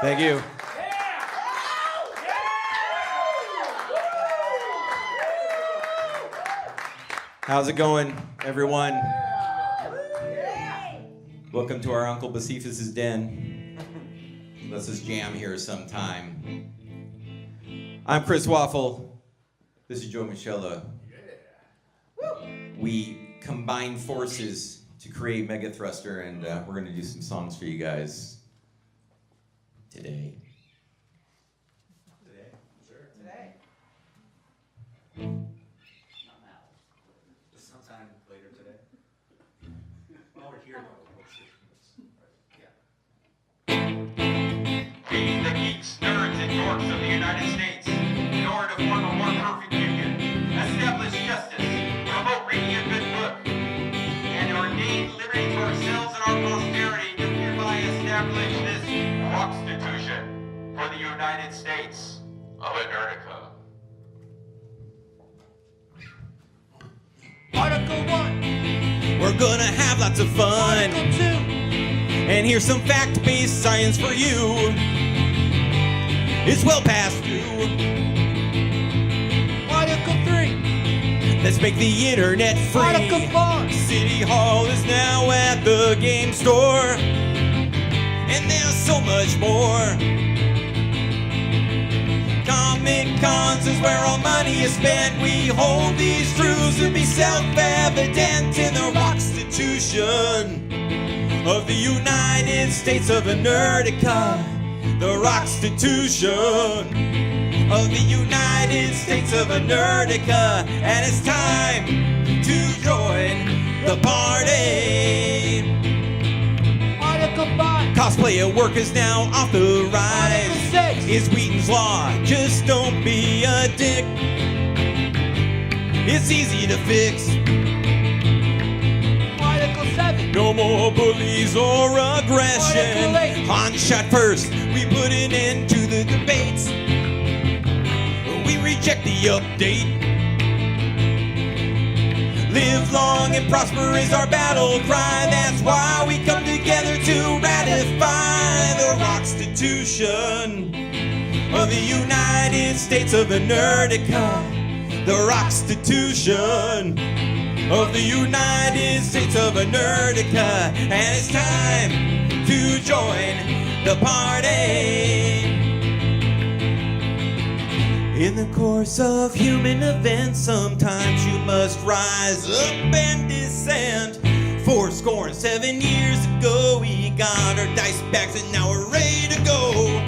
Thank you. How's it going, everyone? Welcome to our Uncle Basifas' den. Let's just jam here sometime. I'm Chris Waffle. This is Joe Michella. We combined forces to create Megathruster, and we're going to do some songs for you guys today. We, the geeks, nerds, and dorks of the United States, in order to form a more perfect union, establish justice, promote reading a good book, and ordain liberty to ourselves and our posterity, do hereby establish this Rockstitution for the United States of Anerdica. Article 1. We're gonna have lots of fun. Article 2. And here's some fact-based science for you. It's well past due. Article 3. Let's make the internet free. Article 4. City Hall is now at the game store. And there's so much more. Comic Cons is where all money is spent. We hold these truths to be self-evident in the Rockstitution of the United States of Anerdica. The Rockstitution of the United States of Anerdica. And it's time to join the party. Article 5. Cosplay at work is now authorized. Article 6. It's Wheaton's Law, just don't be a dick. It's easy to fix. Article 7. No more bullies or aggression. Article 8. On shot first, we put an end to the debates. We reject the update. Live long and prosper is our battle cry. That's why we come together to ratify the Rockstitution of the United States of Anerdica. The Rockstitution of the United States of Anerdica. And it's time to join the party. In the course of human events, sometimes you must rise up and descend. 47 years ago, we got our dice bags and now we're ready to go.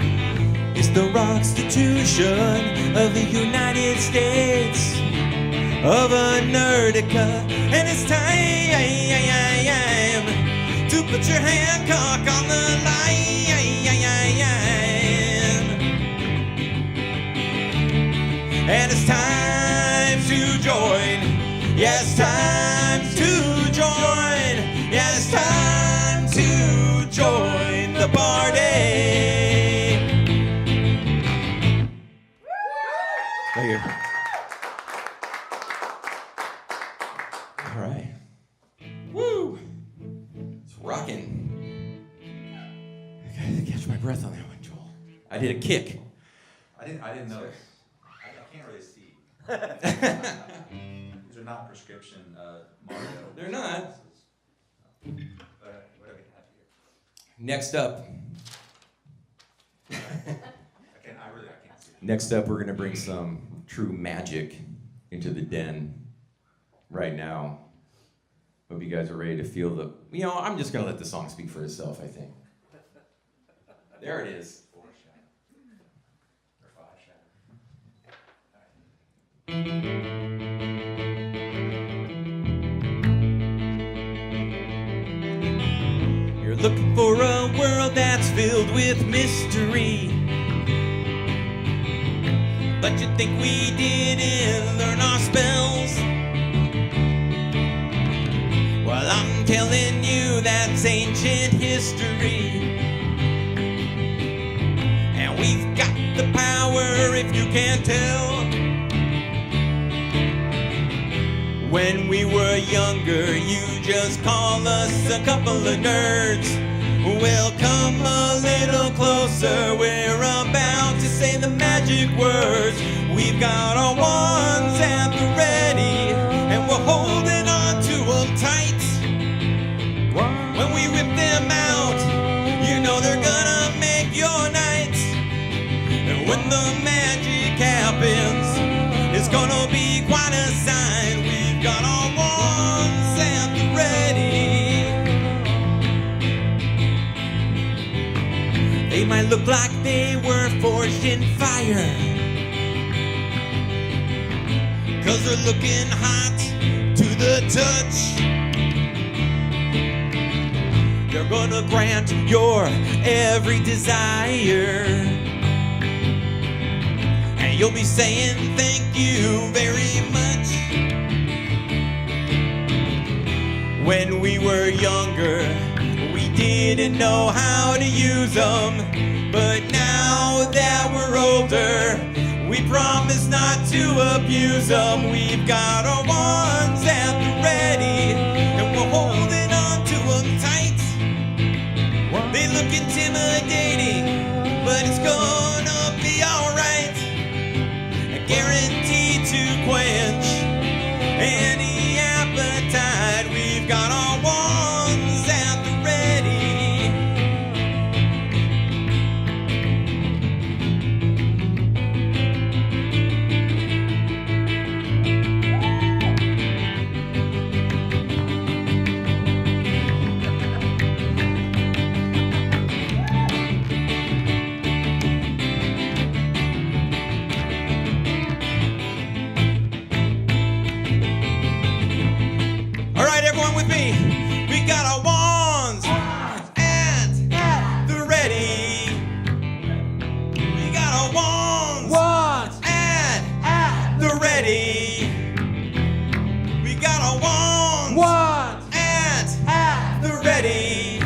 It's the Rockstitution of the United States of Anerdica. And it's time to put your Hancock on the line. And it's time to join. Yeah, it's time to join. Yeah, it's time to join the party. Thank you. All right. Woo! It's rocking. I gotta catch my breath on that one, Joel. I did a kick. I didn't know. I can't really see. These are not prescription Mario. They're not. What do we have here? Next up. I can't see. Next up, we're gonna bring some true magic into the den right now. Hope you guys are ready to feel the. I'm just gonna let the song speak for itself. I think. There it is. You're looking for a world that's filled with mystery, but you think we didn't learn our spells. Well, I'm telling you that's ancient history, and we've if you can't tell. When we were younger, you just call us a couple of nerds. Well, come a little closer, we're about to say the magic words. We've got our wands at the ready, and we're holding on to them tight. When we whip them out, you know they're gonna make your night. And when the magic happens, it's gonna be quite a sign. We've got our wands at the ready. They might look like they were forged in fire, 'cause they're looking hot to the touch. They're gonna grant your every desire, and you'll be saying thank you very much. When we were younger, we didn't know how to use them, but now that we're older, we promise not to abuse them. We've got our wands at the ready, and we're holding on to them tight. They look intimidating, but it's gonna be alright. Guaranteed to quench any appetite. We've got our wands at the ready. We got our wands at the ready. We got our wands at the ready. We got our wands at the ready.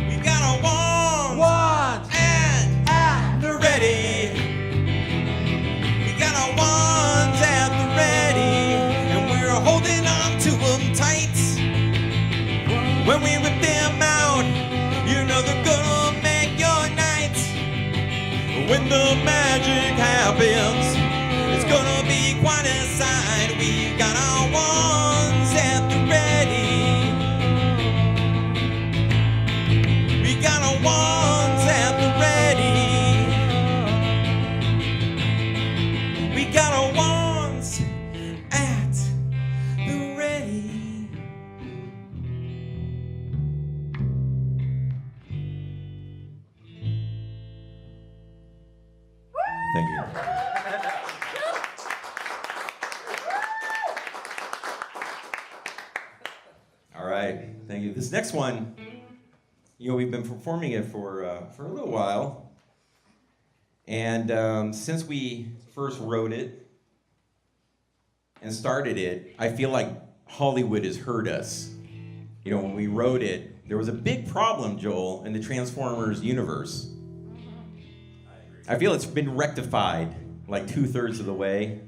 We got our wands at the ready. We got our wands at the ready, and we're holding on to them tight. When we whip them out, you know they're gonna make your night. When the magic happens, it's gonna be quite a sign. We got our wands at the ready. We got our wands at the ready. We got our wands at the ready. Thank you. All right, thank you. This next one, we've been performing it for a little while, and since we first wrote it and started it, I feel like Hollywood has heard us. When we wrote it, there was a big problem, Joel, in the Transformers universe. I feel it's been rectified like 2/3 of the way.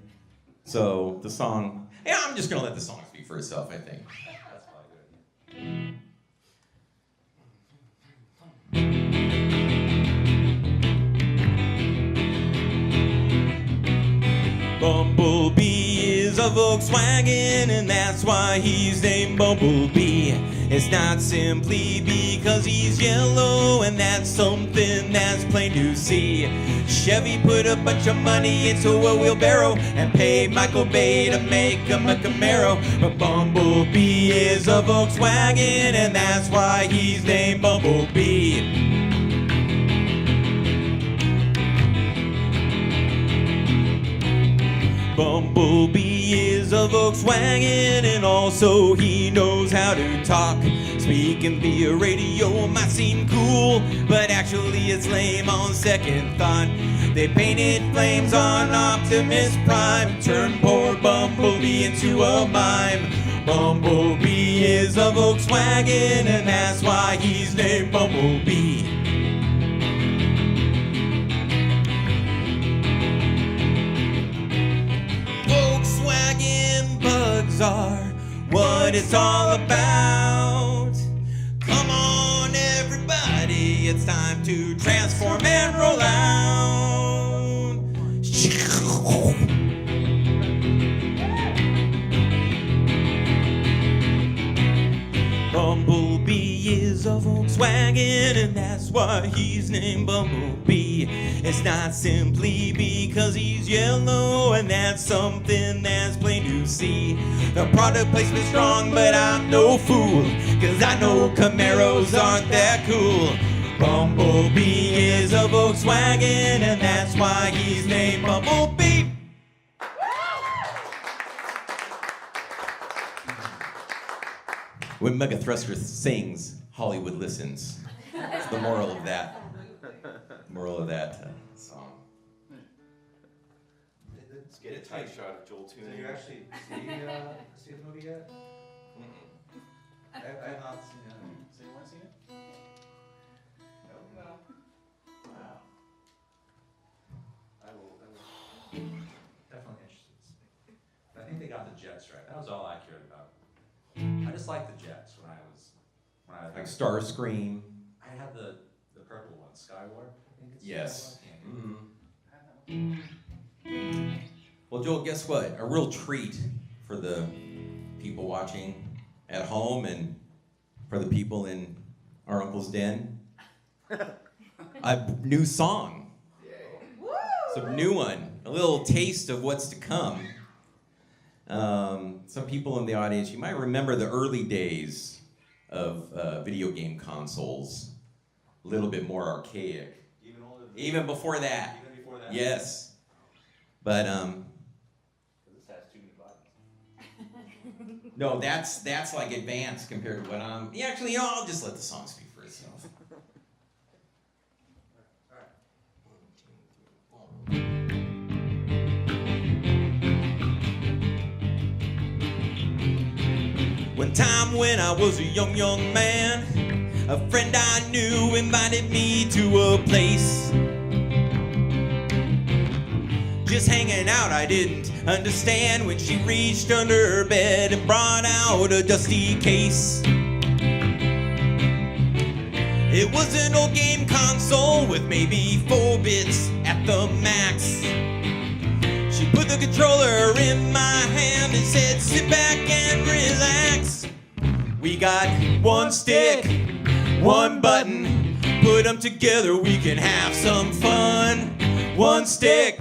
So the song, I'm just gonna let the song speak for itself, I think. That's probably good. Bumblebee is a Volkswagen, and that's why he's named Bumblebee. It's not simply because he's yellow, and that's something that's plain to see. Chevy put a bunch of money into a wheelbarrow and paid Michael Bay to make him a Camaro. But Bumblebee is a Volkswagen, and that's why he's named Bumblebee. Bumblebee is a Volkswagen, and also he knows how to talk. Speaking via radio might seem cool, but actually it's lame on second thought. They painted flames on Optimus Prime, turned poor Bumblebee into a mime. Bumblebee is a Volkswagen, and that's why he's named Bumblebee. what it's all about. Come on, everybody, it's time to transform and roll out. Bumblebee is a Volkswagen, and that's why he's named Bumblebee. It's not simply because he's yellow, and that's something that's plain to see. The product placement's strong, but I'm no fool, cause I know Camaros aren't that cool. Bumblebee is a Volkswagen, and that's why he's named Bumblebee. When Megathruster sings, Hollywood listens. That's the moral of that. Song. Let's get a tight shot of Joel tuning. Did you actually see the movie yet? I have not seen it. So you want to see it? No. Wow. I will. Definitely interested to see. I think they got the Jets right. That was all I cared about. I just liked the Jets when I Like Starscream. I had the purple one, Skywarp. I think it's Yes. Skywarp. Well, Joel, guess what? A real treat for the people watching at home and for the people in our uncle's den. A new song. Some new one. A little taste of what's to come. Some people in the audience, you might remember the early days of video game consoles. A little bit more archaic. Even older than Even before that. Even before that. Yes. But This has too many buttons. no, that's like advanced compared to what I'm. Yeah, actually, I'll just let the song speak for itself. One time when I was a young man, a friend I knew invited me to a place. Just hanging out, I didn't understand when she reached under her bed and brought out a dusty case. It was an old game console with maybe 4 bits at the max. She put the controller in my hand and said, sit back and relax. We got 1 stick, 1 button, put them together, we can have some fun. 1 stick,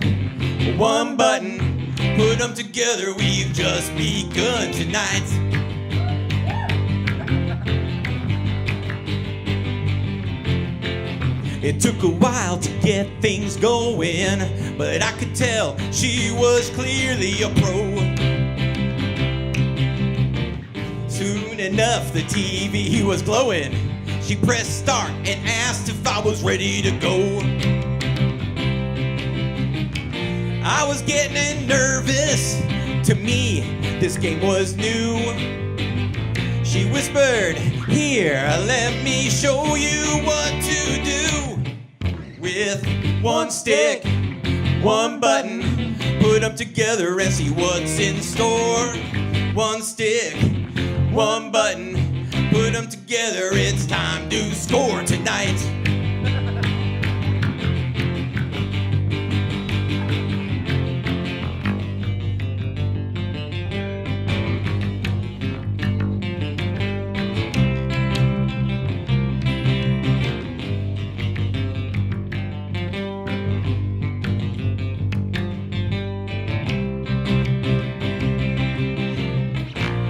1 button, put them together, we've just begun tonight. It took a while to get things going, but I could tell she was clearly a pro. Soon enough, the TV was glowing. She pressed start and asked if I was ready to go. I was getting nervous. To me, this game was new. She whispered, here, let me show you what to do. With 1 stick, 1 button, put them together and see what's in store. 1 stick, 1 button, put them together, it's time to score tonight.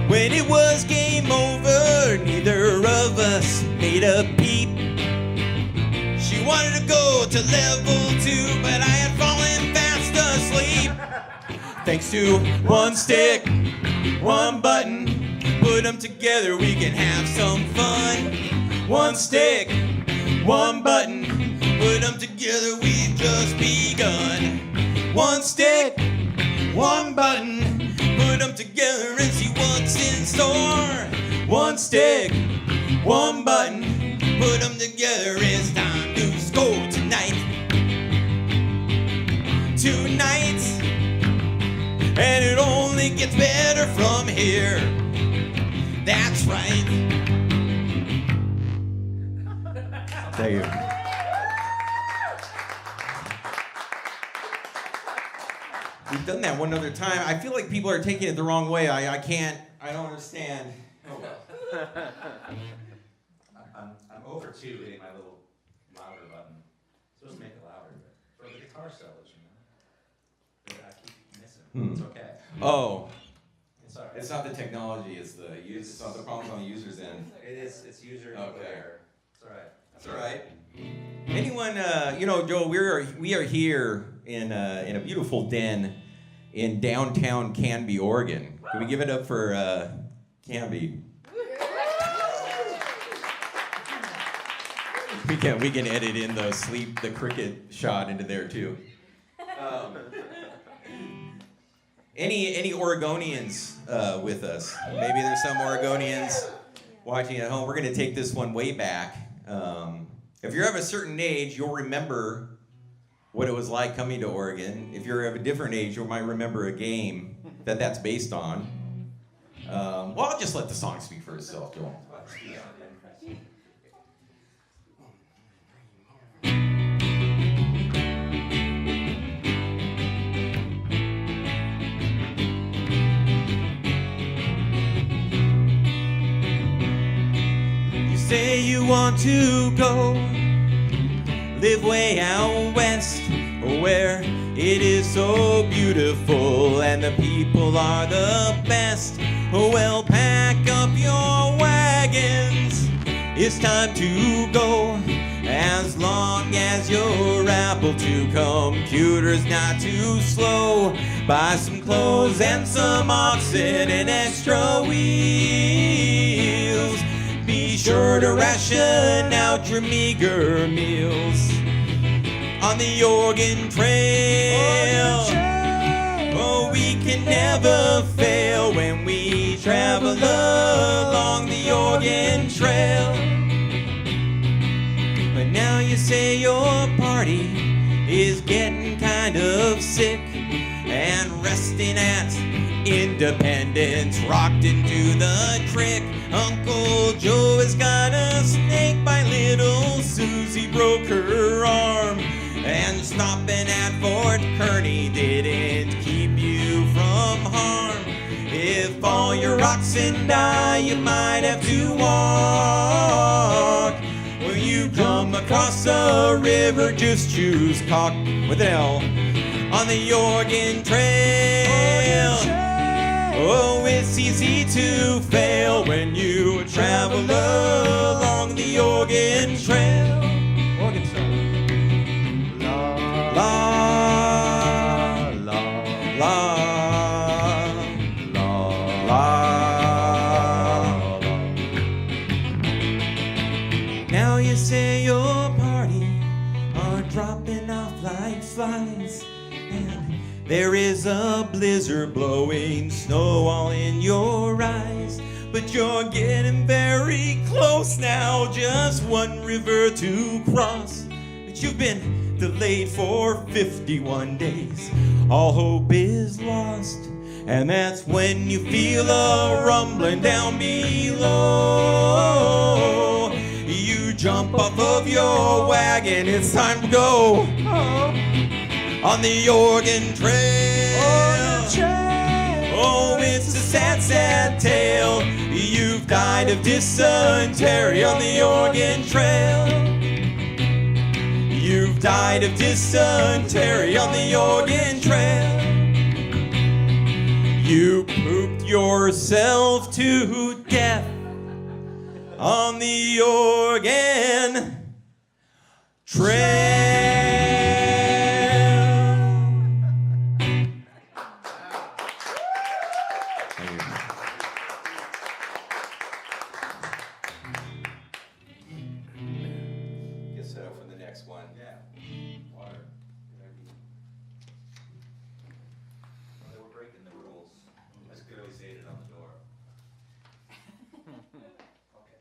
When it was game over, neither of us made a peep. She wanted to go to level 2, but I had fallen fast asleep. Thanks to 1 stick, 1 button, put them together, we can have some fun. 1 stick, 1 button, put them together, we've just begun. 1 stick, 1 button, put them together and see what's in store. 1 stick, 1 button, put them together, it's time to score tonight. And it only gets better from here. That's right. Thank you. We've done that one other time. I feel like people are taking it the wrong way. I don't understand. Oh well. I'm over 2 hitting my little louder button. It's supposed to make it louder, but for the guitar solos, you know. But I keep missing. It's okay. Oh. It's all right. It's not the technology, it's not the problems on the user's end. It is. It's user Okay. aware. It's all right. That's all right. Anyone, Joel, we are here in a beautiful den in downtown Canby, Oregon. Can we give it up for Canby? We can edit in the cricket shot into there too. Any Oregonians with us? Maybe there's some Oregonians watching at home. We're going to take this one way back. If you're of a certain age, you'll remember what it was like coming to Oregon. If you're of a different age, you might remember a game that's based on. Well, I'll just let the song speak for itself, Joel. Say you want to go live way out west, where it is so beautiful and the people are the best. Well, pack up your wagons, it's time to go. As long as you're able to, computer's not too slow. Buy some clothes and some oxen and extra wheels. Be sure to ration out your meager meals on the Oregon Trail. Oh, we can never fail when we travel along the Oregon Trail. But now you say your party is getting kind of sick and resting at Independence, rocked into the trick. Uncle Joe has got a snake by little Susie broke her arm. And stopping at Fort Kearny didn't keep you from harm. If all your oxen die, you might have to walk. When you come across a river, just choose cock with an L on the Oregon Trail. Oh, it's easy to fail when you travel along the Oregon Trail. Oregon Trail. La, la, la, la, la, la. Now you say your party are dropping off like flies, and there is a blizzard blowing snow all in your eyes. But you're getting very close now, just one river to cross. But you've been delayed for 51 days. All hope is lost, and that's when you feel a rumbling down below. You jump off of your wagon, it's time to go on the Oregon Trail. Oh, it's a sad, sad tale. You've died of dysentery on the Oregon Trail. You've died of dysentery on the Oregon Trail. You pooped yourself to death on the Oregon Trail. Get set up for the next one. Yeah. Water. Well, they were breaking the rules. As clearly stated on the door. Okay.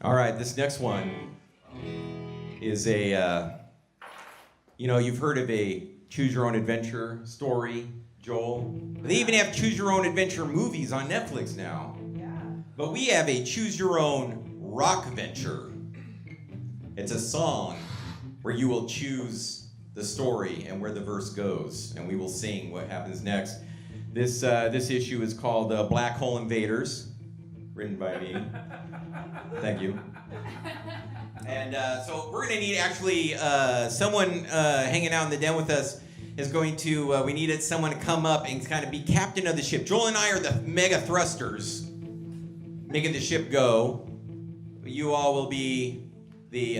All right, this next one is a, you've heard of a choose your own adventure story, Joel. They even have choose your own adventure movies on Netflix now. Yeah. But we have a choose your own Rockventure. It's a song where you will choose the story and where the verse goes, and we will sing what happens next. This issue is called Black Hole Invaders, written by me. Thank you. And so we're going to need actually someone hanging out in the den with us is going to, we needed someone to come up and kind of be captain of the ship. Joel and I are the Megathrusters, making the ship go. You all will be the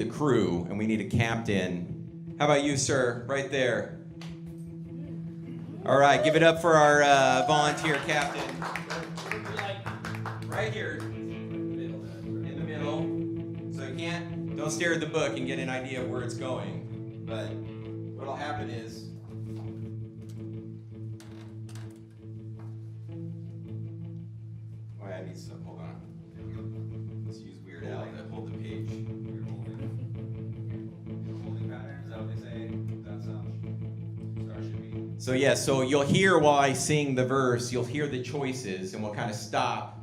crew, and we need a captain. How about you, sir? Right there. All right, give it up for our volunteer captain. Right here. In the middle. So you don't stare at the book and get an idea of where it's going. But what'll happen is, I need some, hold on. Let's use Weird Al to hold the page. Holding pattern, is that what they say? That's Star should be. So yeah, so you'll hear while I sing the verse, you'll hear the choices, and we'll kind of stop,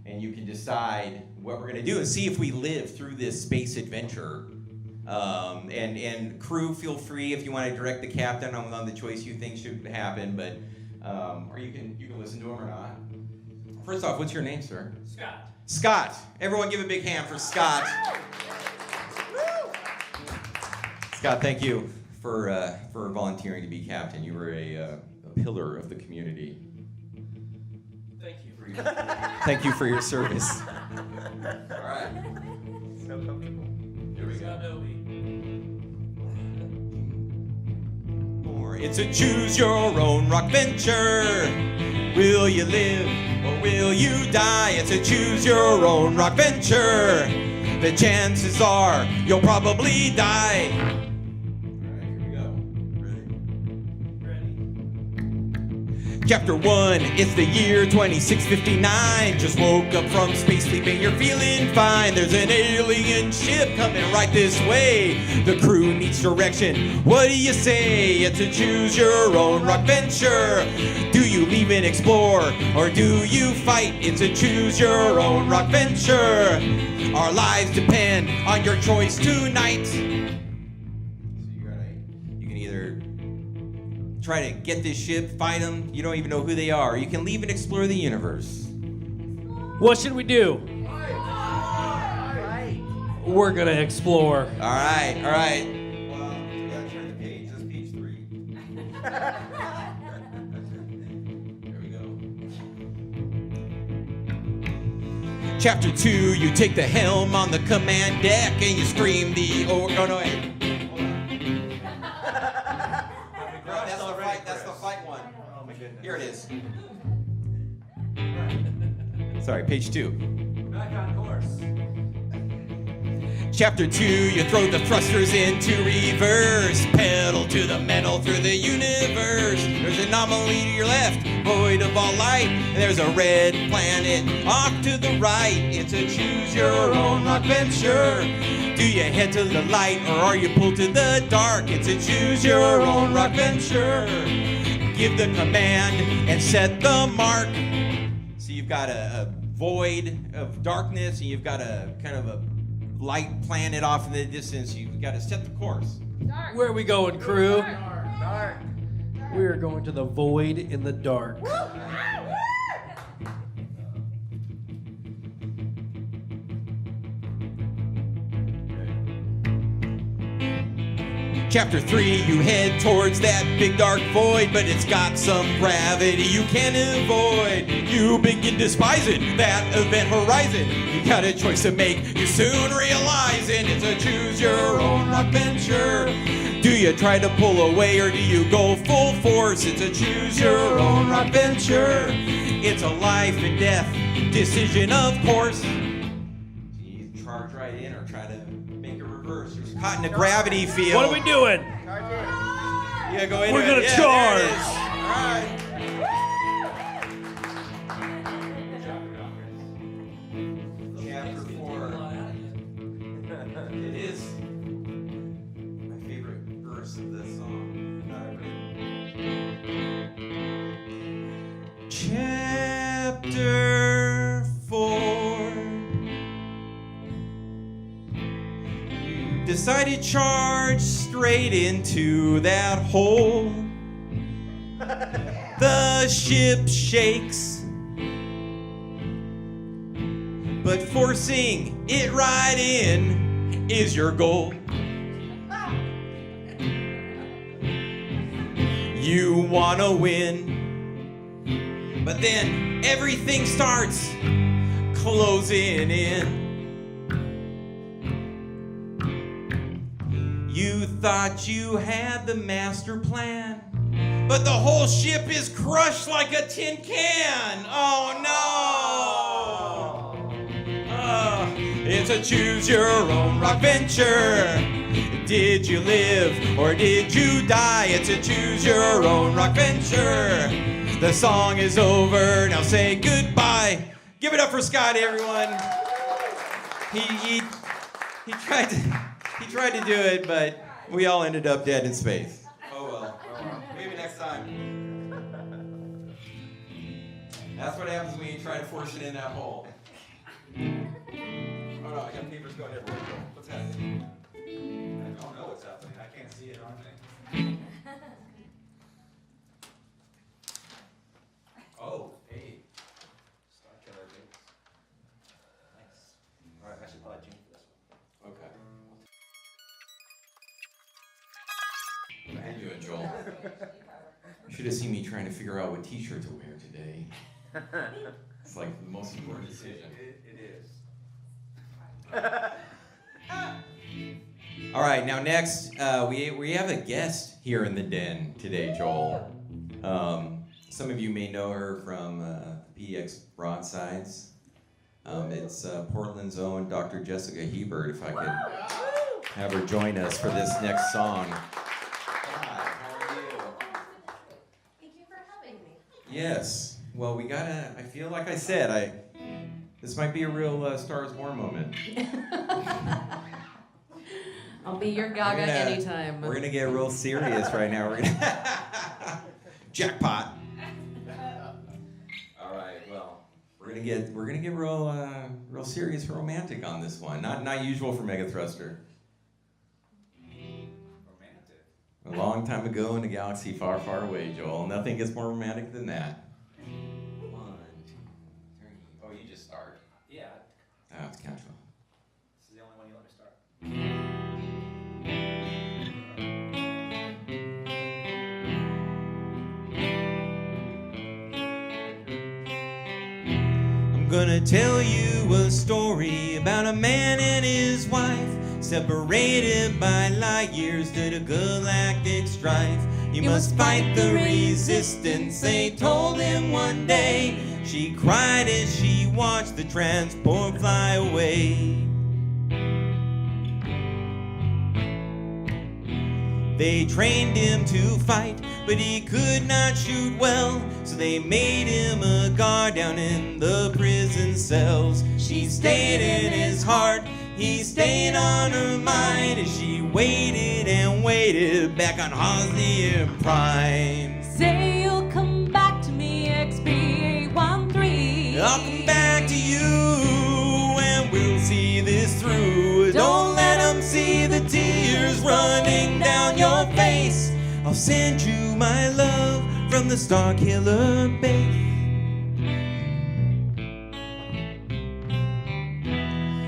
and you can decide what we're gonna do and see if we live through this space adventure. And crew, feel free if you want to direct the captain on the choice you think should happen, but or you can listen to him or not. First off, what's your name, sir? Scott. Scott. Everyone give a big hand for Scott. Scott, thank you for volunteering to be captain. You were a pillar of the community. Thank you. Thank you for your service. All right. Here we go. It's a choose your own Rockventure. Will you live or will you die? It's a choose your own Rockventure. The chances are you'll probably die. All right, here we go. Ready? Chapter 1, it's the year 2659. Just woke up from space sleeping, you're feeling fine. There's an alien ship coming right this way. The crew needs direction. What do you say? It's a choose your own Rockventure. Do you leave and explore, or do you fight? It's a choose your own Rockventure. Our lives depend on your choice tonight. So you can either try to get this ship, fight them, you don't even know who they are. You can leave and explore the universe. What should we do? We're gonna explore. All right. Well, you gotta turn the page. That's page 3. There we go. Chapter 2, you take the helm on the command deck and you scream the oh no wait. Hold on. That's the fight one. Oh my goodness. Here it is. Sorry, page 2. Back on course. Chapter 2, you throw the thrusters into reverse. Pedal to the metal through the universe. There's an anomaly to your left, void of all light. And there's a red planet off to the right. It's a choose your own Rockventure. Do you head to the light or are you pulled to the dark? It's a choose your own Rockventure. Give the command and set the mark. So you've got a void of darkness and you've got a kind of a light planet off in the distance. You've got to set the course. Dark. Where are we going, crew? Dark. We are going to the void in the dark. Chapter 3, you head towards that big dark void, but it's got some gravity you can't avoid. You begin despising that event horizon. You got a choice to make, you soon realizing it's a choose your own Rockventure. Do you try to pull away or do you go full force? It's a choose your own Rockventure. It's a life and death decision, of course. Do you charge right in or try to make a reverse? You're caught in a gravity field. What are we doing? Yeah, go in. We're gonna yeah, charge. There it is. All right. Chapter 4. It is my favorite verse of this song. Chapter decided to charge straight into that hole. The ship shakes, but forcing it right in is your goal. You wanna win, but then everything starts closing in. You thought you had the master plan, but the whole ship is crushed like a tin can. Oh no! It's a choose your own rock venture. Did you live or did you die? It's a choose your own rock venture. The song is over, now say goodbye. Give it up for Scott, everyone. He tried to do it, but we all ended up dead in space. Oh well. Maybe next time. That's what happens when you try to force it in that hole. Oh no, I got papers going everywhere. What's happening? I don't know what's happening. I can't see it on me. Oh, hey. Starkiller dates. Nice. Alright, I should probably change this one. Okay. How you doing, Joel? You should have seen me trying to figure out what t-shirt to wear today. It's like the most important decision. It is. All right, now next, we have a guest here in the den today, Joel. Some of you may know her from PDX Broadsides. It's Portland's own Dr. Jessica Hebert, if I could have her join us for this next song. Hi, how are you? Thank you for having me. Yes, well, we gotta, I feel like I said, this might be a real Star is Born moment. I'll be your Gaga anytime. We're gonna get real serious right now. We're gonna jackpot. All right, well, we're gonna get real serious, romantic on this one. Not usual for Megathruster. Romantic. A long time ago in a galaxy far, far away, Joel. Nothing gets more romantic than that. 1, 2, 3. Oh, you just start. Yeah. Oh, it's casual. This is the only one you let me start. I'm gonna tell you a story about a man and his wife, separated by light years due to galactic strife. You must fight the resistance, they told him one day. She cried as she watched the transport fly away. They trained him to fight, but he could not shoot well, so they made him a guard down in the prison cells. She stayed in his heart, he stayed on her mind, as she waited and waited back on Hosnian Prime. Say you'll come back to me, XP813. I'll come back to you and we'll see this through. Don't let them see the tears running down your face. I'll send you my love from the Starkiller base.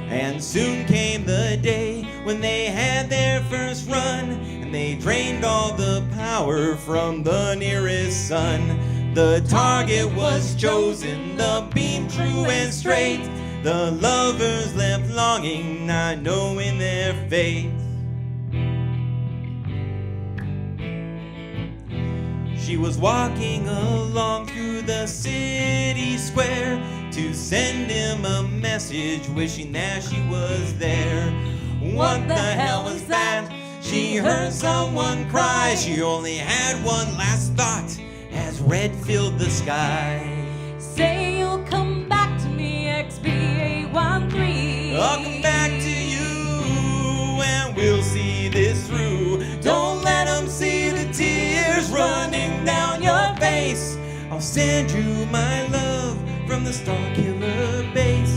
And soon came the day when they had their first run, and they drained all the power from the nearest sun. The target was chosen, the beam true and straight. The lovers left longing, not knowing their fate. She was walking along through the city square to send him a message, wishing that she was there. What the hell was that? She heard someone cry. She only had one last thought as red filled the sky. Say you'll come back to me, XP813. I'll come back to you and we'll see this through. Don't let them see the tears running down your face. I'll send you my love from the Starkiller base.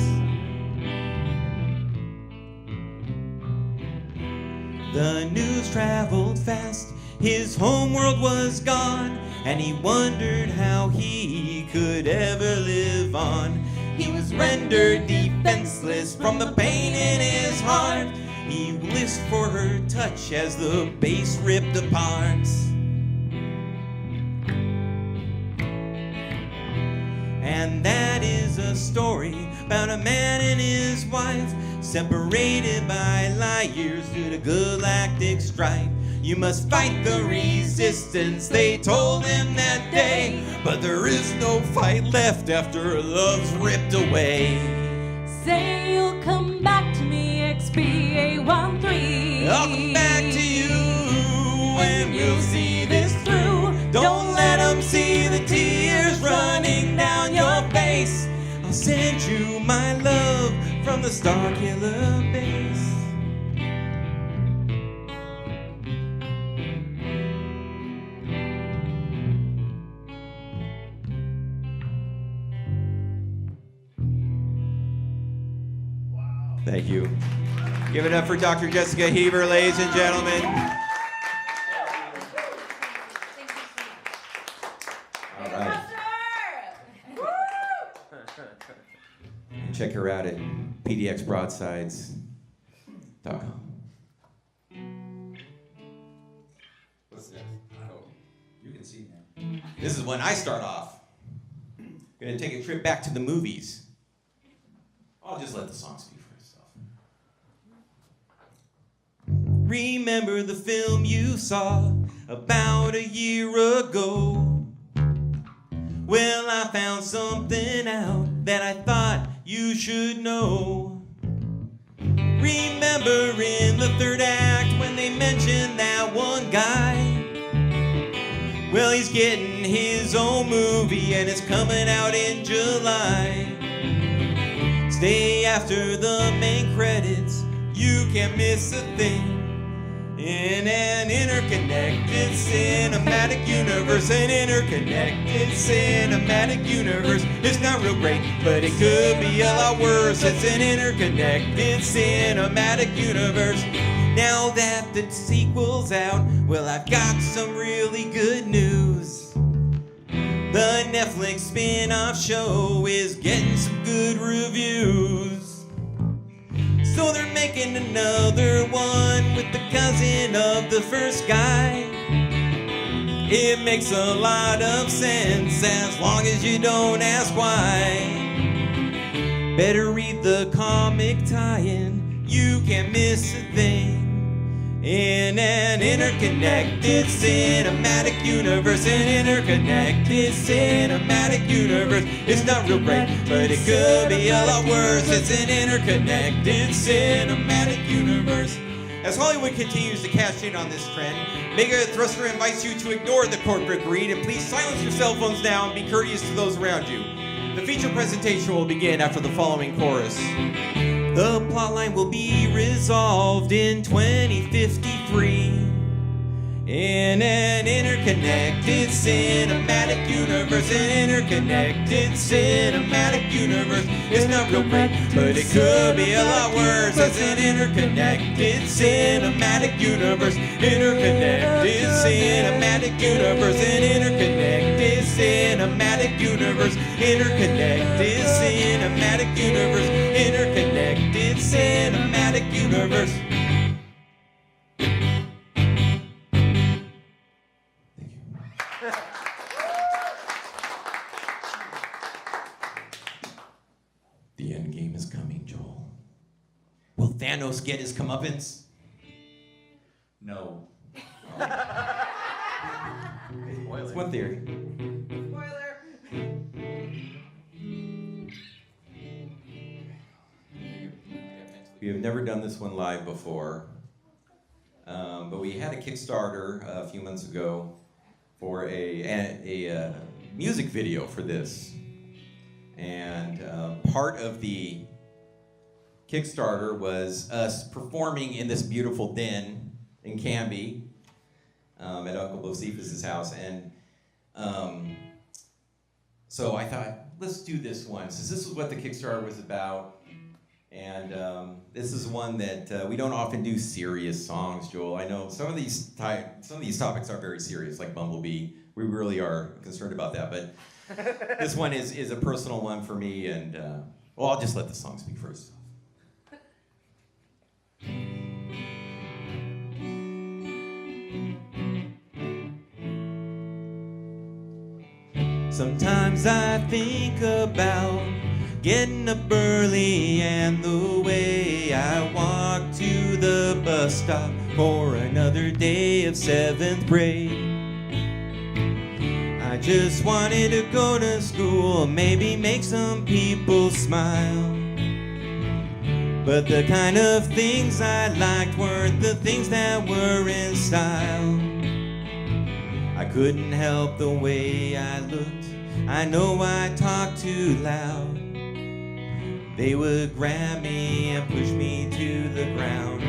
The news traveled fast, his homeworld was gone, and he wondered how he could ever live on. He was rendered defenseless from the pain in his heart. He lisped for her touch as the base ripped apart. And that is a story about a man and his wife, separated by light years due to galactic strife. You must fight the resistance, they told him that day, but there is no fight left after love's ripped away. Say you'll come back to me, XBA13. I'll come back to you and we'll see this through. Don't let them see the tears running down your face. I'll send you my love from the Starkiller base. Thank you. Give it up for Dr. Jessica Harper, ladies and gentlemen. All right. And check her out at pdxbroadsides.com. What's next? Oh, you can see now. This is when I start off. Gonna take a trip back to the movies. I'll just let the song speak for itself. Remember the film you saw about a year ago? Well, I found something out that I thought you should know. Remember in the third act when they mentioned that one guy? Well, he's getting his own movie and it's coming out in July. Stay after the main credits, you can't miss a thing. In an interconnected cinematic universe, an interconnected cinematic universe. It's not real great, but it could be a lot worse. It's an interconnected cinematic universe. Now that the sequel's out, well, I've got some really good news. The Netflix spin-off show is getting some good reviews. So they're making another one with the cousin of the first guy. It makes a lot of sense as long as you don't ask why. Better read the comic tie-in, you can't miss a thing. In an interconnected cinematic universe, an interconnected cinematic universe. It's not real great, but it could be a lot worse. It's an interconnected cinematic universe. As Hollywood continues to cash in on this trend, Megathruster invites you to ignore the corporate greed and please silence your cell phones now and be courteous to those around you. The feature presentation will begin after the following chorus. The plotline will be resolved in 2053. In an interconnected cinematic universe, an interconnected cinematic universe. It's not real great, but it could be a lot worse. It's an interconnected cinematic universe. Interconnected cinematic universe, an interconnected cinematic universe. Interconnected cinematic universe. Interconnected cinematic universe. The end game is coming, Joel. Will Thanos get his comeuppance? No. It's one theory. Spoiler. We have never done this one live before, but we had a Kickstarter a few months ago for a music video for this. And part of the Kickstarter was us performing in this beautiful den in Canby at Uncle Josephus' house. And so I thought, let's do this one, since this is what the Kickstarter was about. And this is one that we don't often do serious songs, Joel. I know some of these topics are very serious, like Bumblebee. We really are concerned about that, but this one is a personal one for me, and well, I'll just let the song speak for itself. Sometimes I think about getting up early and the way I walk to the bus stop for another day of 7th grade. I just wanted to go to school, maybe make some people smile. But the kind of things I liked weren't the things that were in style. I couldn't help the way I looked. I know I talked too loud. They would grab me and push me to the ground.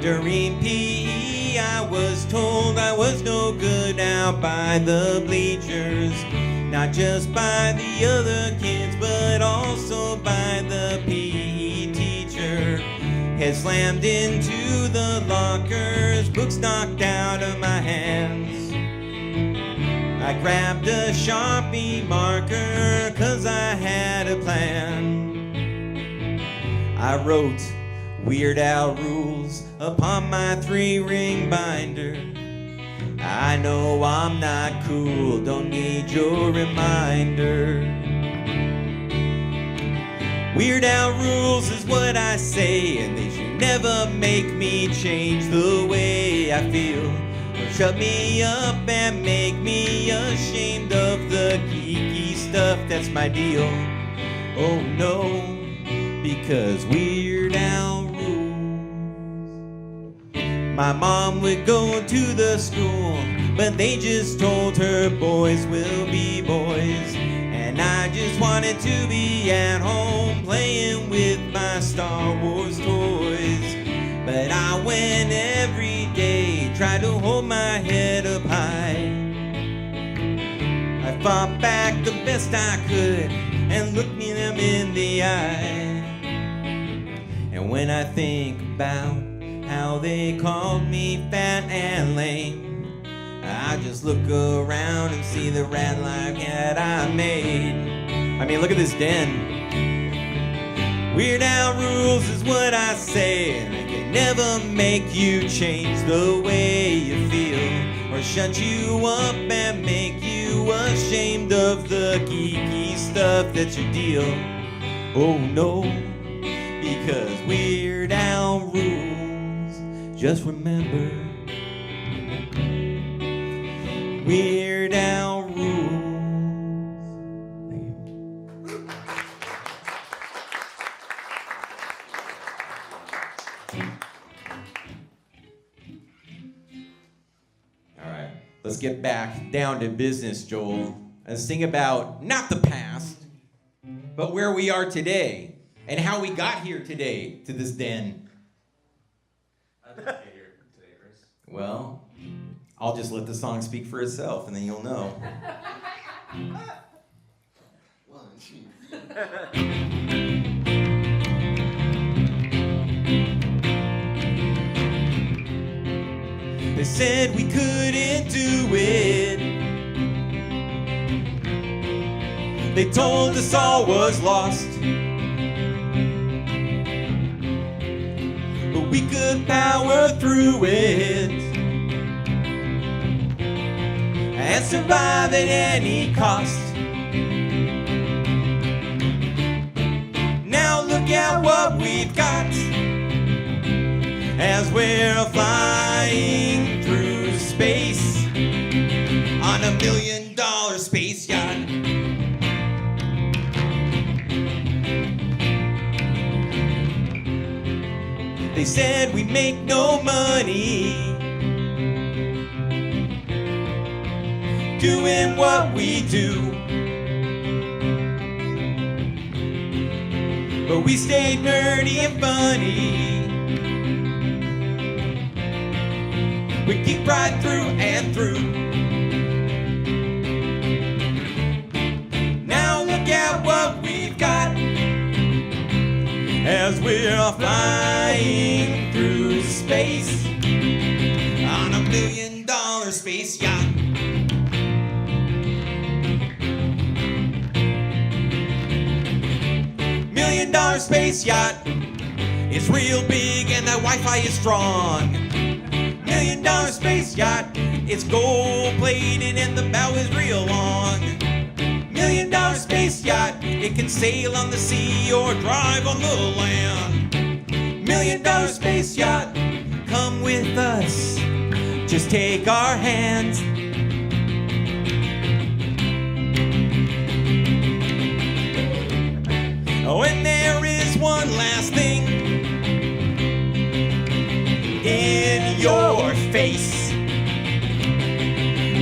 During PE, I was told I was no good out by the bleachers. Not just by the other kids, but also by the PE teacher. Head slammed into the lockers, books knocked out of my hands. I grabbed a Sharpie marker, 'cause I had a plan. I wrote Weird Al rules upon my 3-ring binder. I know I'm not cool, don't need your reminder. Weird Al rules is what I say, and they should never make me change the way I feel. Or shut me up and make me ashamed of the geeky stuff that's my deal. Oh no, because Weird Al rules. My mom would go to the school, but they just told her boys will be boys. And I just wanted to be at home playing with my Star Wars toys. But I went every day, tried to hold my head up high. I fought back the best I could and looked them in the eye. And when I think about how they called me fat and lame, I just look around and see the rat life that I made. I mean, look at this den. Weird Al rules is what I say, and they can never make you change the way you feel, or shut you up and make you ashamed of the geeky stuff that's your deal. Oh no, because Weird Al rules. Just remember, Weird Al rules. Thank you. All right, let's get back down to business, Joel, and sing about not the past, but where we are today and how we got here today to this den. How did you get here today, Chris? Well, I'll just let the song speak for itself, and then you'll know. They said we couldn't do it. They told us all was lost. But we could power through it and survive at any cost. Now look at what we've got as we're flying through space on $1 million space yacht. They said we make no money doing what we do, but we stayed nerdy and funny. We keep right through and through. Now look at what we flying through space on a $1 million space yacht. $1 million space yacht. It's real big and that Wi-Fi is strong. $1 million space yacht. It's gold plated and the bow is real long. $1 million space yacht. It can sail on the sea or drive on the land. $1 million space yacht. Come with us. Just take our hands. Oh, and there is one last thing in your face.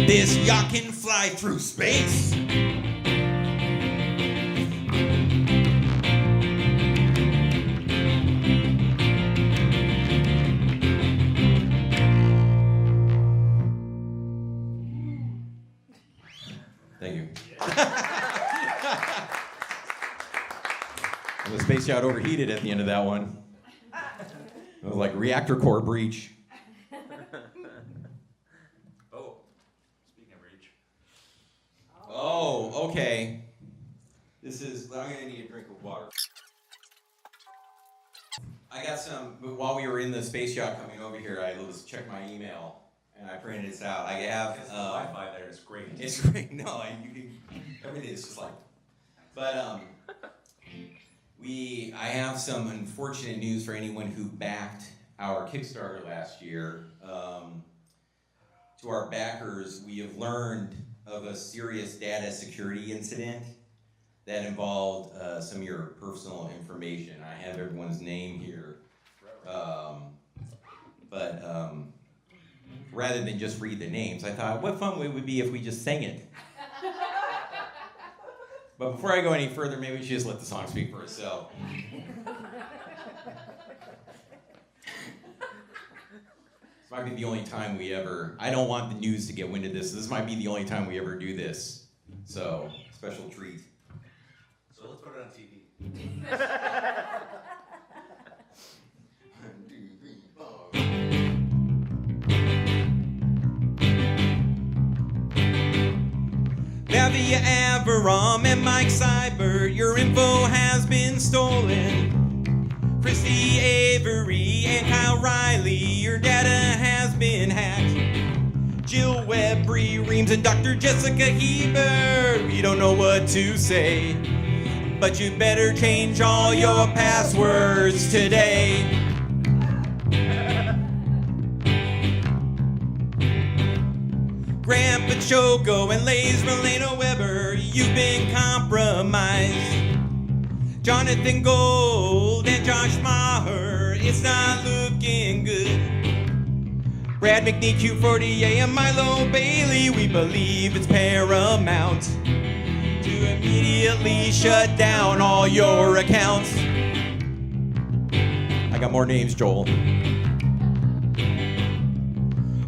This yacht can fly through space. Thank you. The space yacht overheated at the end of that one. It was like reactor core breach. Oh, speaking of reach. Oh, okay. I'm gonna need a drink of water. I got some, while we were in the space yacht coming over here, I was checking my email and I printed this out. I have, The Wi-Fi there is great. it's great, no, everything is just like, but, I have some unfortunate news for anyone who backed our Kickstarter last year. To our backers, we have learned of a serious data security incident that involved some of your personal information. I have everyone's name here. But rather than just read the names, I thought, what fun it would be if we just sang it. But before I go any further, maybe we should just let the song speak for itself. This might be the only time we ever, I don't want the news to get wind of this. This might be the only time we ever do this. So, special treat. So let's put it on TV. Lavia Averum and Mike Seibert, your info has been stolen. Christy Avery and Kyle Riley, your data has been hacked. Jill Webb, Bree Reams, and Dr. Jessica Hebert, we don't know what to say, but you better change all your passwords today. Grant Pachoco and Lays Relena Weber, you've been compromised. Jonathan Gold and Josh Maher, it's not looking good. Brad McNeek, Q40A, and Milo Bailey, we believe it's paramount to immediately shut down all your accounts. I got more names, Joel.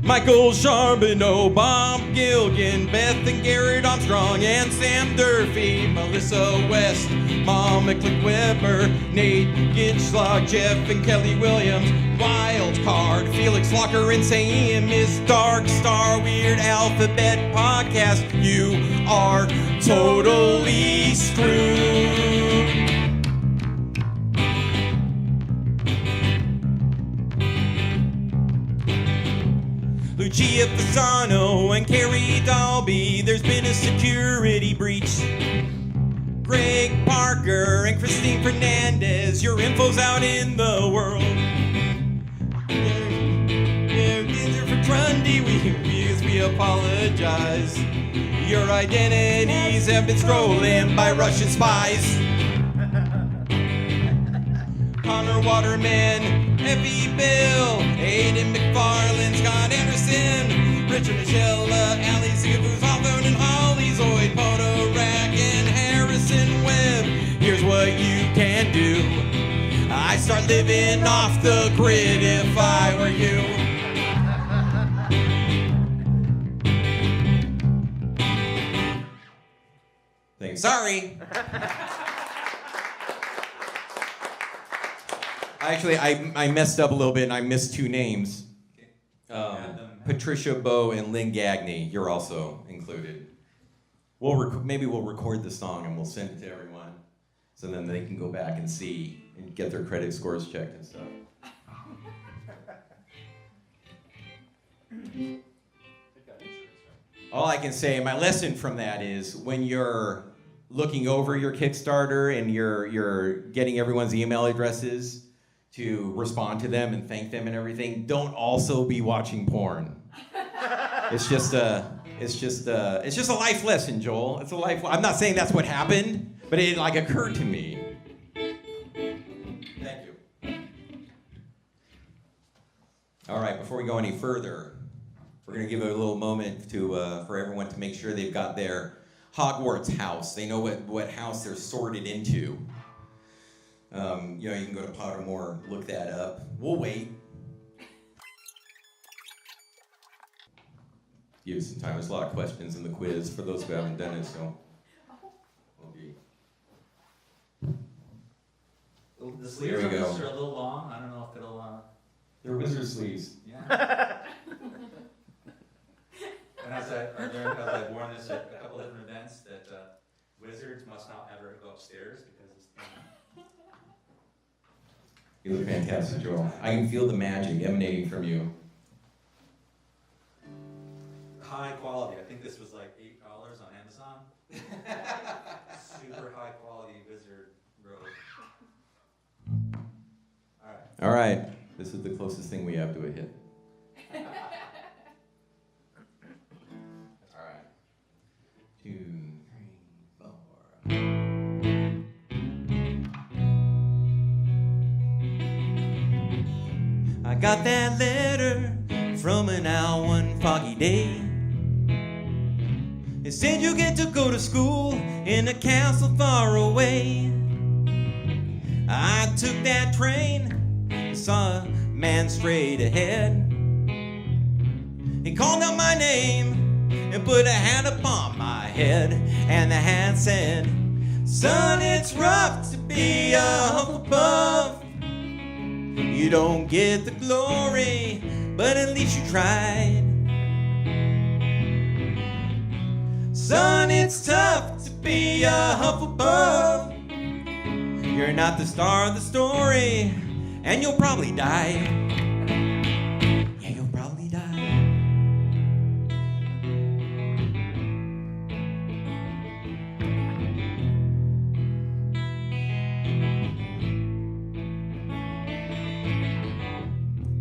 Michael Charbonneau, Bob Gilgan, Beth and Garrett Armstrong, and Sam Durfee, Melissa West, Mom McClick Weber, Nate Gitschlag, Jeff and Kelly Williams, Wild Card, Felix Locker, Insane, Miss Dark Star, Weird Alphabet Podcast. You are totally screwed. Lucia Fasano and Carrie Dalby, there's been a security breach. Greg Parker and Christine Fernandez, your info's out in the world. Ginger for Trundy, we apologize. Your identities have been stolen by Russian spies. Connor Waterman, Effie Bill, Aiden McFarland, Scott Anderson, Richard Michella, Ali Zigabooz, Hawthorne and Holly, Zoid, Podorak, and Harrison Webb. Here's what you can do. I'd start living off the grid if I were you. Thanks. Sorry. Actually, I messed up a little bit and I missed two names. Patricia Bowe and Lynn Gagney, you're also included. Maybe we'll record the song and we'll send it to everyone, so then they can go back and see and get their credit scores checked and stuff. All I can say, my lesson from that is when you're looking over your Kickstarter and you're getting everyone's email addresses to respond to them and thank them and everything, don't also be watching porn. It's just a life lesson, Joel. It's a life. I'm not saying that's what happened, but it like occurred to me. Thank you. All right, before we go any further, we're going to give a little moment for everyone to make sure they've got their Hogwarts house. They know what house they're sorted into. You can go to Pottermore, look that up. We'll wait. Give you some time. There's a lot of questions in the quiz for those who haven't done it, so we'll be. The sleeves There we go. are a little long. I don't know if it'll. They're wizard sleeves. Yeah. And as I've worn this at a couple different events, that wizards must not ever go upstairs because it's. You look fantastic, Joel. I can feel the magic emanating from you. High quality. I think this was like $8 on Amazon. Super high quality wizard robe. All right. This is the closest thing we have to a hit. All right. 2, 3, 4. I got that letter from an owl one foggy day. It said you get to go to school in a castle far away. I took that train, saw a man straight ahead. He called out my name and put a hat upon my head. And the hat said, "Son, it's rough to be a Hufflepuff. You don't get the glory, but at least you tried. Son, it's tough to be a Hufflepuff. You're not the star of the story, and you'll probably die. Yeah, you'll probably die."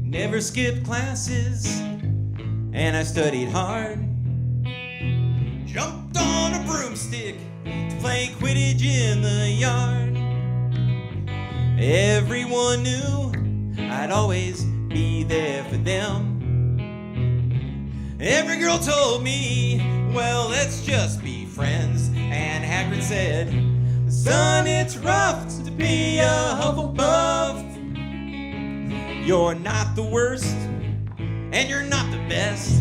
Never skipped classes, and I studied hard. Jumped on a broomstick to play Quidditch in the yard. Everyone knew I'd always be there for them. Every girl told me, well, let's just be friends. And Hagrid said, "Son, it's rough to be a Hufflepuff. You're not the worst, and you're not the best.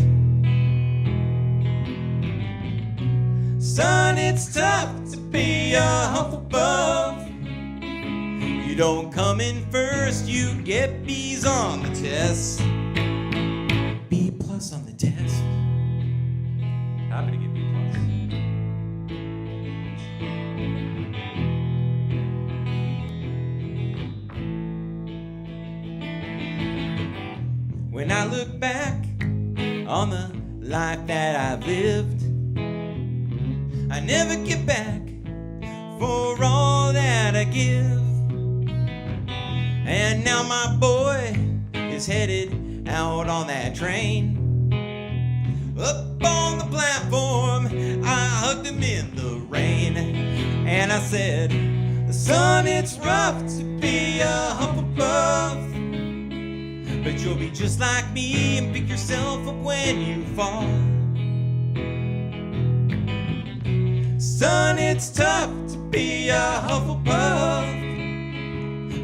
Son, it's tough to be a Hufflepuff. You don't come in first, you get B's on the test. B+ on the test." Happy to get B+. When I look back on the life that I've lived, I never get back for all that I give. And now my boy is headed out on that train. Up on the platform, I hugged him in the rain. And I said, "Son, it's rough to be a Hufflepuff. But you'll be just like me and pick yourself up when you fall. Son, it's tough to be a Hufflepuff.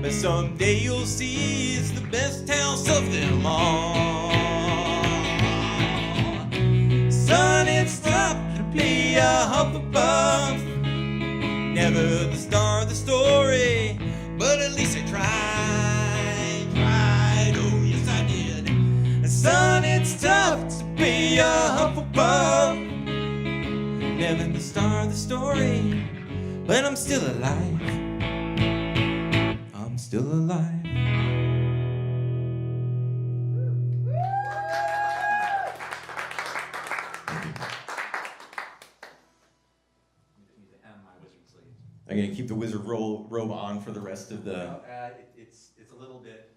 But someday you'll see it's the best house of them all. Son, it's tough to be a Hufflepuff. Never the star of the story, but at least I tried. tried, oh yes I did. Son, it's tough to be a Hufflepuff. Never the star of the story, but I'm still alive. I'm still alive. I'm gonna keep the wizard robe on for the rest of the. It's a little bit.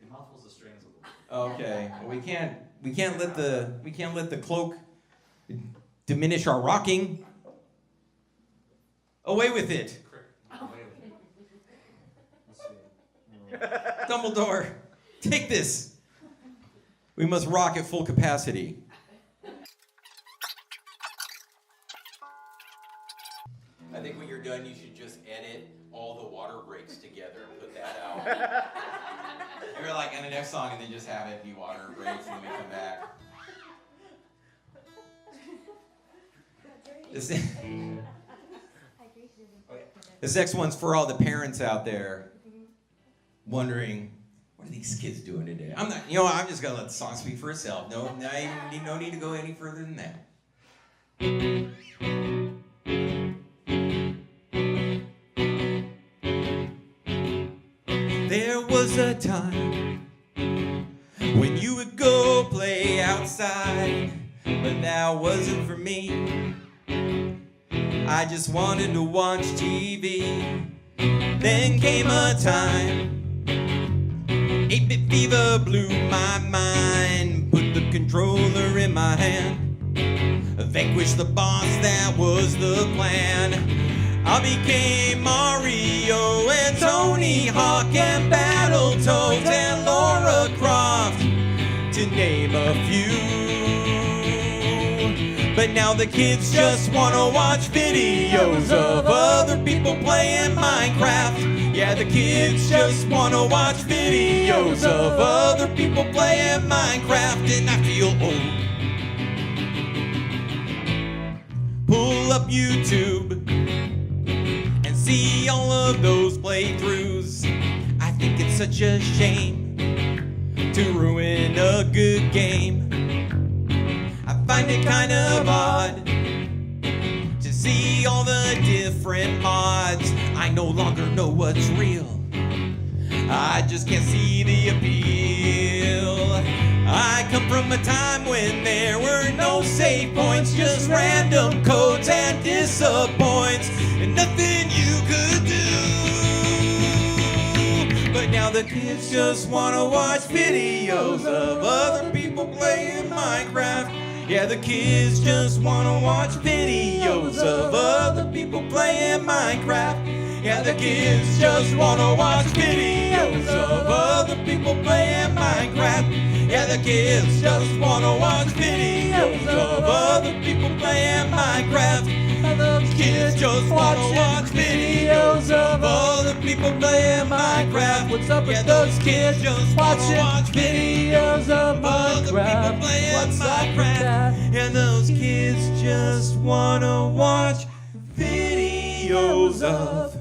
It muffles the strings a little bit. Okay, well, we can't let the cloak diminish our rocking. Away with it, Dumbledore. Take this. We must rock at full capacity. I think when you're done, you should just edit all the water breaks together and put that out. You're like in the next song, and then just have it be water breaks, and then we come back. This next one's for all the parents out there wondering, what are these kids doing today? I'm just gonna let the song speak for itself. No need to go any further than that. There was a time when you would go play outside, but that wasn't for me. I just wanted to watch TV. Then came a time, 8-bit fever blew my mind, put the controller in my hand, vanquish the boss, that was the plan. I became Mario and Tony Hawk and Battletoads and Lara Croft, to name a few. But now the kids just wanna watch videos of other people playing Minecraft. Yeah, the kids just wanna watch videos of other people playing Minecraft, and I feel old. Pull up YouTube and see all of those playthroughs. I think it's such a shame to ruin a good game. I find it kind of odd to see all the different mods. I no longer know what's real. I just can't see the appeal. I come from a time when there were no save points, just random codes and disappoints, and nothing you could do. But now the kids just wanna watch videos of other people playing Minecraft. Yeah, the kids just wanna watch videos of other people playing Minecraft. Yeah, the kids just wanna watch videos of other people playing Minecraft. Yeah, the kids just wanna watch videos of other people playing Minecraft. And those kids just wanna watch videos of other people playing Minecraft. What's up with those kids just wanna watch videos of other people playing Minecraft? And those kids just wanna watch videos of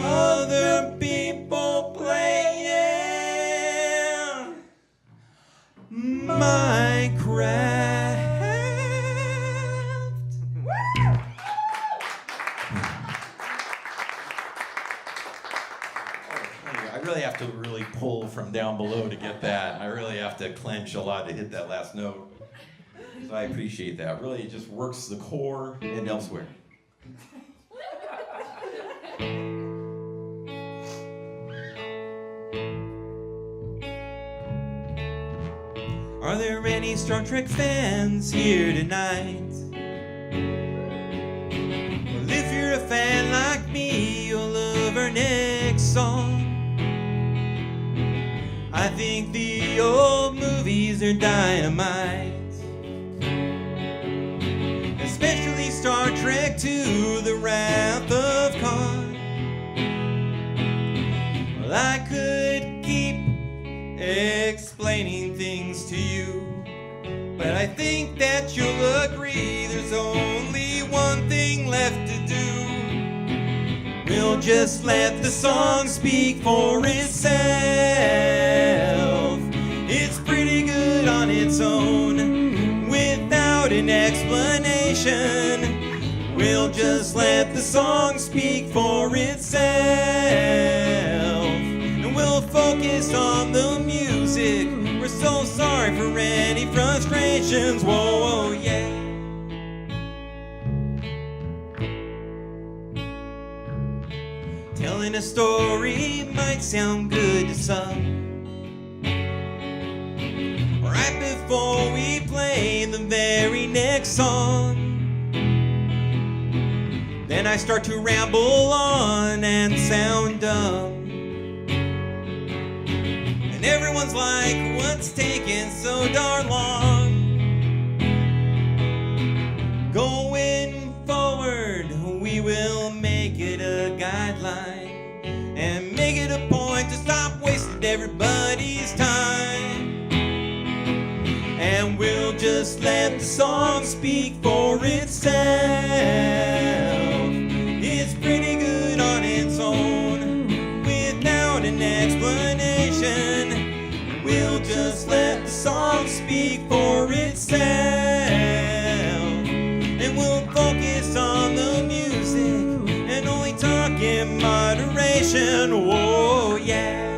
other people playing Minecraft. I really have to pull from down below to get that. I really have to clench a lot to hit that last note. So I appreciate that. Really, it just works the core and elsewhere. Are there any Star Trek fans here tonight? Well, if you're a fan like me, you'll love our next song. I think the old movies are dynamite, especially Star Trek II, The Wrath of Khan. Well, I could keep explaining things to you, but I think that you'll agree there's only one thing left to do. we'll just let the song speak for itself. It's pretty good on its own, without an explanation. We'll just let the song speak for itself. And we'll focus on the music. We're so sorry for any frustrations. Whoa, whoa, yeah. Telling a story might sound good to some. Right before we play the very next song, then I start to ramble on and sound dumb. And everyone's like, what's taking so darn long? Going forward, we will make it a guideline and make it a point to stop wasting everybody's time. And we'll just let the song speak for itself. It's pretty good on its own, without an explanation. We'll just let the song speak for itself. And we'll focus on the music and only talk in moderation. Whoa, yeah.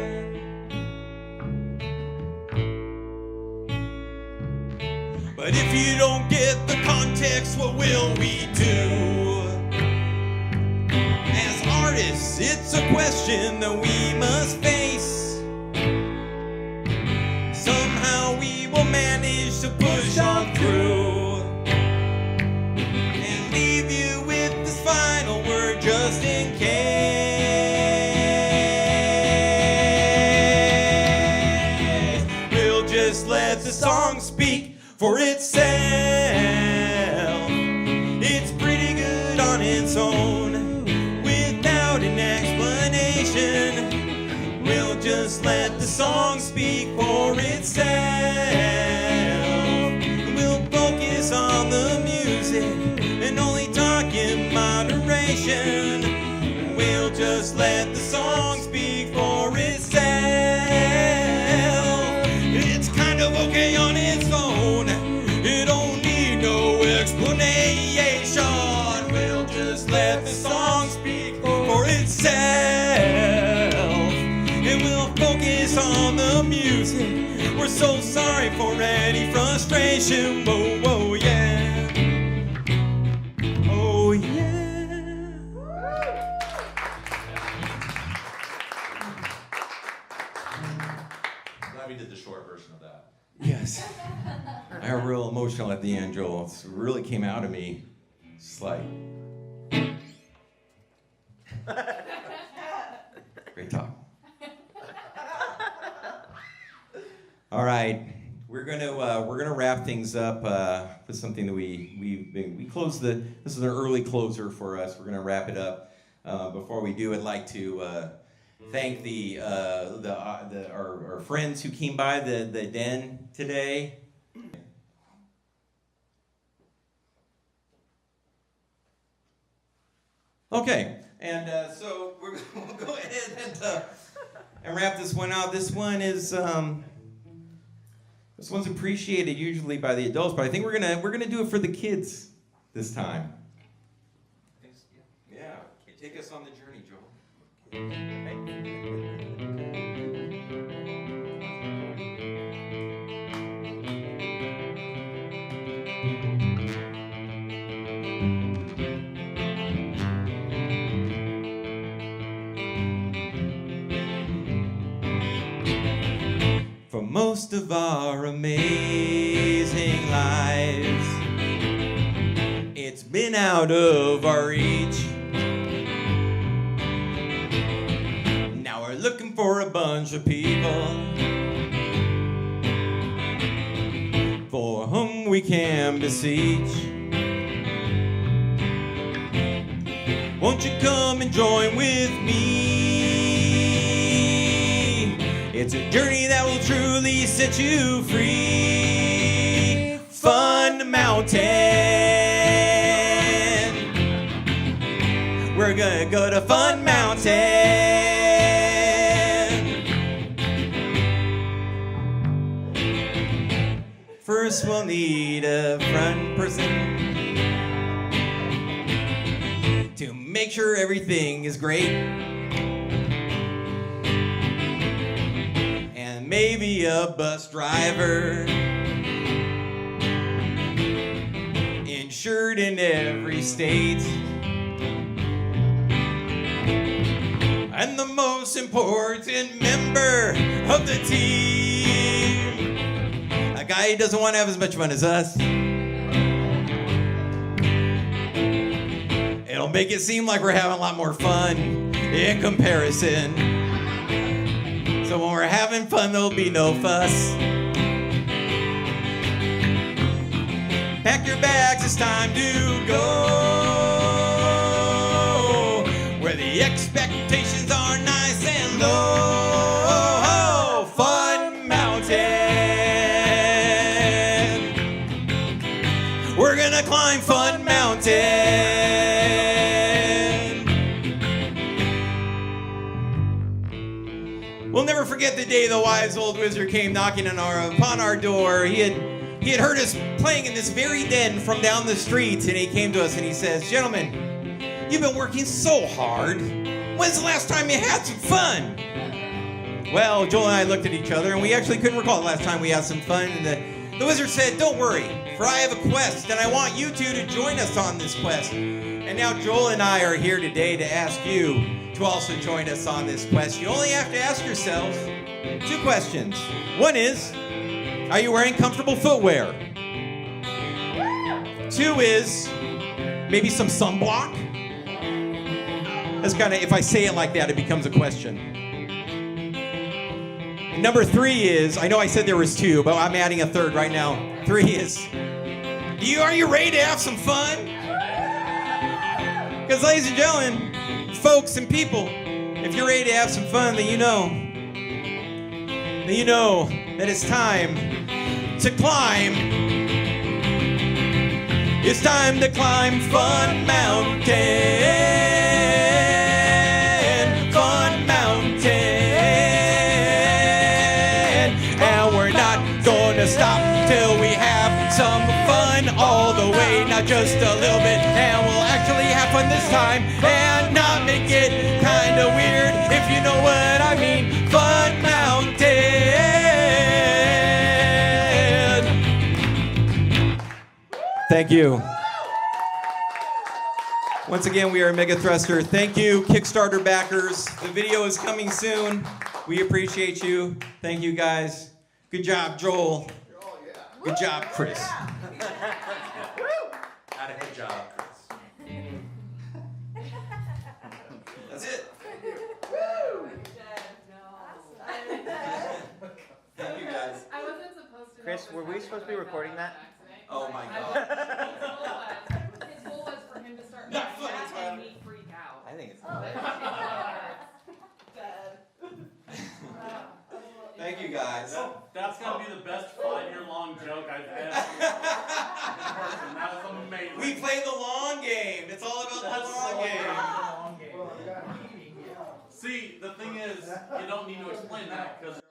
But if you don't get the context, what will we do? As artists, it's a question that we must face. Somehow we will manage to push on through and leave you with this final word just in case. We'll just let the song speak for itself. It's pretty good on its own, without an explanation. We'll just let the song speak for itself. We'll focus on the music and only talk in moderation. We'll just let the song speak for itself. It's kind of okay on its own. It don't need no explanation. We'll just let the song speak for itself. And we'll focus on the music. We're so sorry for any frustration. Whoa, whoa, yeah. Oh, yeah. Glad we did the short version of that. Yes. I got real emotional at the end, Joel. It really came out of me. It's like... Great talk. All right, we're gonna wrap things up with something that we close the. This is an early closer for us. We're gonna wrap it up. Before we do, I'd like to thank our friends who came by the den today. Okay, and so we'll go ahead and wrap this one out. This one's appreciated usually by the adults, but I think we're gonna do it for the kids this time. Yeah, take us on the journey, Joel. For most of our amazing lives, it's been out of our reach. Now we're looking for a bunch of people for whom we can beseech. Won't you come and join with me? It's a journey that will truly set you free. Fun Mountain. We're gonna go but a fun mountain. First we'll need a front person to make sure everything is great. And maybe a bus driver insured in every state. And the most important member of the team, a guy who doesn't want to have as much fun as us. It'll make it seem like we're having a lot more fun in comparison. So when we're having fun, there'll be no fuss. Pack your bags, it's time to go. Where the expectations are nice and low. Fun Mountain. We're gonna climb Fun Mountain. We'll never forget the day the wise old wizard came knocking upon our door. He had heard us playing in this very den from down the street, and he came to us and he says, "Gentlemen, you've been working so hard. When's the last time you had some fun?" Well, Joel and I looked at each other, and we actually couldn't recall the last time we had some fun. And the wizard said, "Don't worry, for I have a quest, and I want you two to join us on this quest." And now Joel and I are here today to ask you to also join us on this quest. You only have to ask yourselves 2 questions. One is, are you wearing comfortable footwear? 2 is, maybe some sunblock? That's kind of, if I say it like that, it becomes a question. And number 3 is, I know I said there was 2, but I'm adding a 3rd right now. 3 is, are you ready to have some fun? Because ladies and gentlemen, folks and people, if you're ready to have some fun, then you know that it's time to climb. It's time to climb Fun Mountain. Fun Mountain. And we're not gonna stop till we have some fun all the way, not just a little bit. And we'll actually have fun this time and not make it kind of weird, if you know what I mean. Fun Mountain. Thank you. Once again, we are Megathruster. Thank you, Kickstarter backers. The video is coming soon. We appreciate you. Thank you, guys. Good job, Joel. Good job, Chris. Had a good job, Chris. That's it. Thank you, guys. I wasn't supposed to. Chris, were we supposed to be recording that? Oh my His God. goal was for him to start Not doing funny, that Tyler. and me freak out. I think it's Thank you, guys. That's gonna be the best 5-year-long joke I've ever in person. That was amazing. We play the long game. It's all about the long game. See, the thing is, you don't need to explain that because